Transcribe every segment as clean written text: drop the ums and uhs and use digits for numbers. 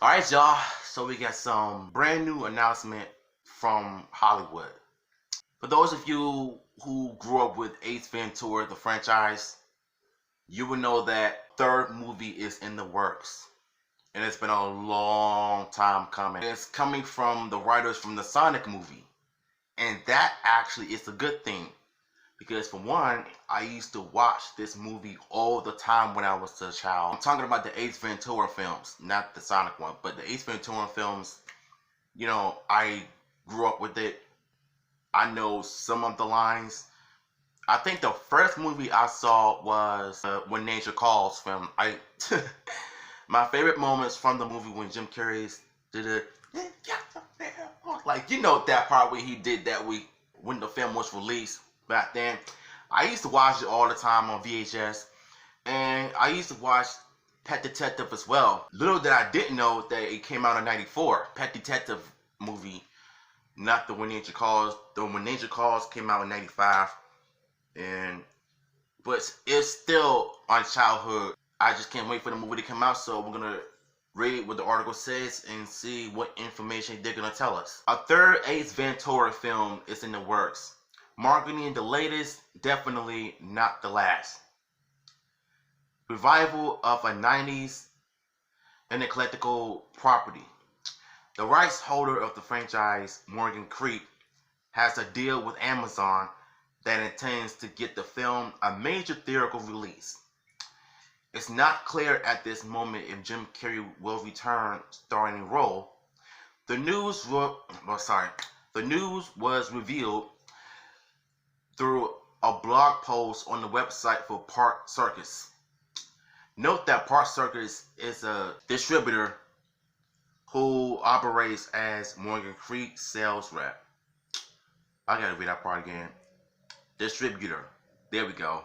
Alright, y'all. So we got some brand new announcement from Hollywood. For those of you who grew up with Ace Ventura, the franchise, you will know that third movie is in the works. And it's been a long time coming. It's coming from the writers from the Sonic movie. And that actually is a good thing. Because for one, I used to watch this movie all the time when I was a child. I'm talking about the Ace Ventura films, not the Sonic one, but the Ace Ventura films. I grew up with it. I know some of the lines. I think the first movie I saw was When Nature Calls film. My favorite moments from the movie when Jim Carrey did it. Like, that part where he did that week when the film was released back then. I used to watch it all the time on VHS. And I used to watch Pet Detective as well. Little that I didn't know that it came out in '94. Pet Detective movie, not the When Nature Calls. The When Nature Calls came out in '95, but it's still my childhood. I just can't wait for the movie to come out. So we're gonna read what the article says and see what information they're gonna tell us. A third Ace Ventura film is in the works. Marketing the latest, definitely not the last. Revival of a '90s and eclectical property. The rights holder of the franchise, Morgan Creek, has a deal with Amazon that intends to get the film a major theatrical release. It's not clear at this moment if Jim Carrey will return starring a role. The news was revealed through a blog post on the website for Park Circus. Note that Park Circus is a distributor who operates as Morgan Creek sales rep. I gotta read that part again. Distributor. There we go.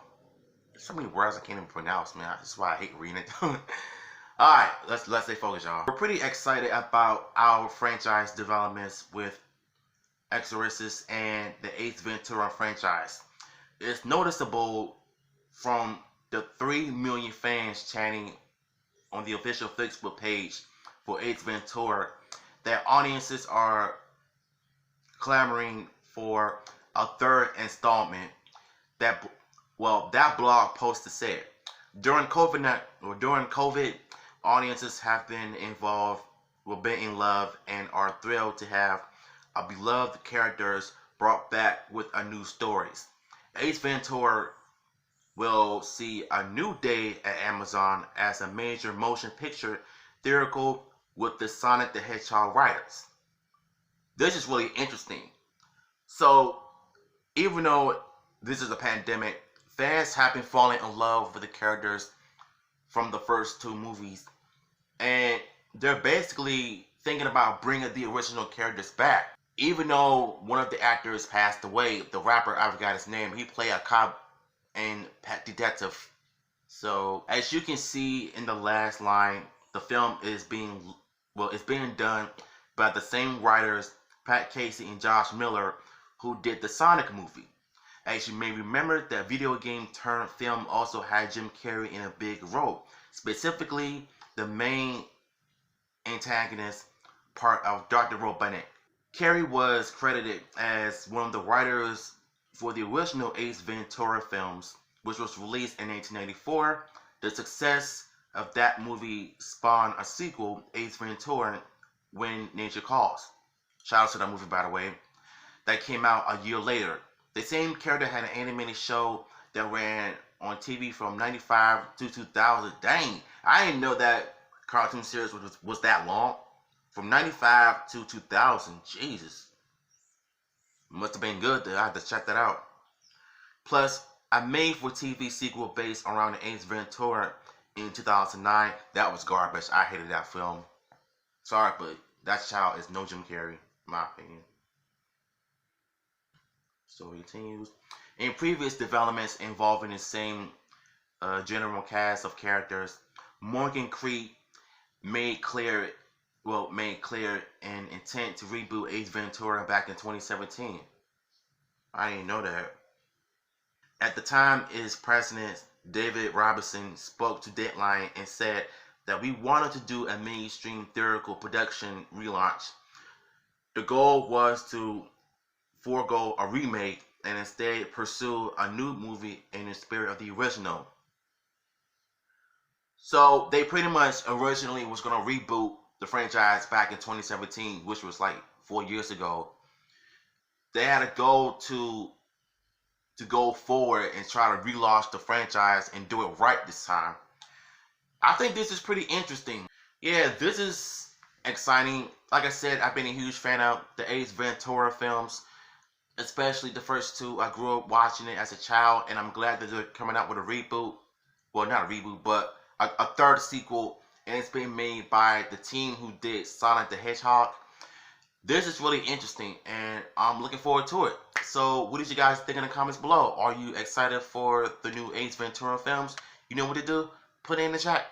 There's so many words I can't even pronounce, man. That's why I hate reading it. Alright, let's stay focused, y'all. We're pretty excited about our franchise developments with Exorcist and the Ace Ventura franchise. It's noticeable from the 3 million fans chatting on the official Facebook page for Ace Ventura that audiences are clamoring for a third installment. That blog post said during COVID, audiences have been involved, been in love, and are thrilled to have a beloved characters brought back with a new stories. Ace Ventura will see a new day at Amazon as a major motion picture theatrical with the Sonic the Hedgehog writers. This is really interesting. So, even though this is a pandemic, fans have been falling in love with the characters from the first 2 movies, and they're basically thinking about bringing the original characters back. Even though one of the actors passed away, the rapper, I forgot his name, he played a cop in Pet Detective. So, as you can see in the last line, the film is being done by the same writers, Pat Casey and Josh Miller, who did the Sonic movie. As you may remember, that video game turned film also had Jim Carrey in a big role, specifically the main antagonist part of Dr. Robotnik. Carrey was credited as one of the writers for the original Ace Ventura films, which was released in 1984. The success of that movie spawned a sequel, Ace Ventura: When Nature Calls. Shout out to that movie, by the way. That came out a year later. The same character had an animated show that ran on TV from '95 to 2000. Dang, I didn't know that cartoon series was that long. From '95 to 2000. Jesus. Must have been good. I had to check that out. Plus, a made-for-TV sequel based around the Ace Ventura in 2009. That was garbage. I hated that film. Sorry, but that child is no Jim Carrey, in my opinion. Story continues. In previous developments involving the same general cast of characters, Morgan Creek made clear an intent to reboot Ace Ventura back in 2017. I didn't know that. At the time, its president, David Robinson, spoke to Deadline and said that we wanted to do a mainstream theatrical production relaunch. The goal was to forego a remake and instead pursue a new movie in the spirit of the original. So they pretty much originally was going to reboot the franchise back in 2017, which was like 4 years ago. They had a goal to go forward and try to relaunch the franchise and do it right this time. I think this is pretty interesting. Yeah, this is exciting. Like I said, I've been a huge fan of the Ace Ventura films, especially the first two. I grew up watching it as a child, and I'm glad that they're coming out with a reboot. Well, not a reboot, but a third sequel, and it's being made by the team who did Sonic the Hedgehog. This is really interesting, and I'm looking forward to it. So, what did you guys think in the comments below? Are you excited for the new Ace Ventura films? You know what to do? Put it in the chat.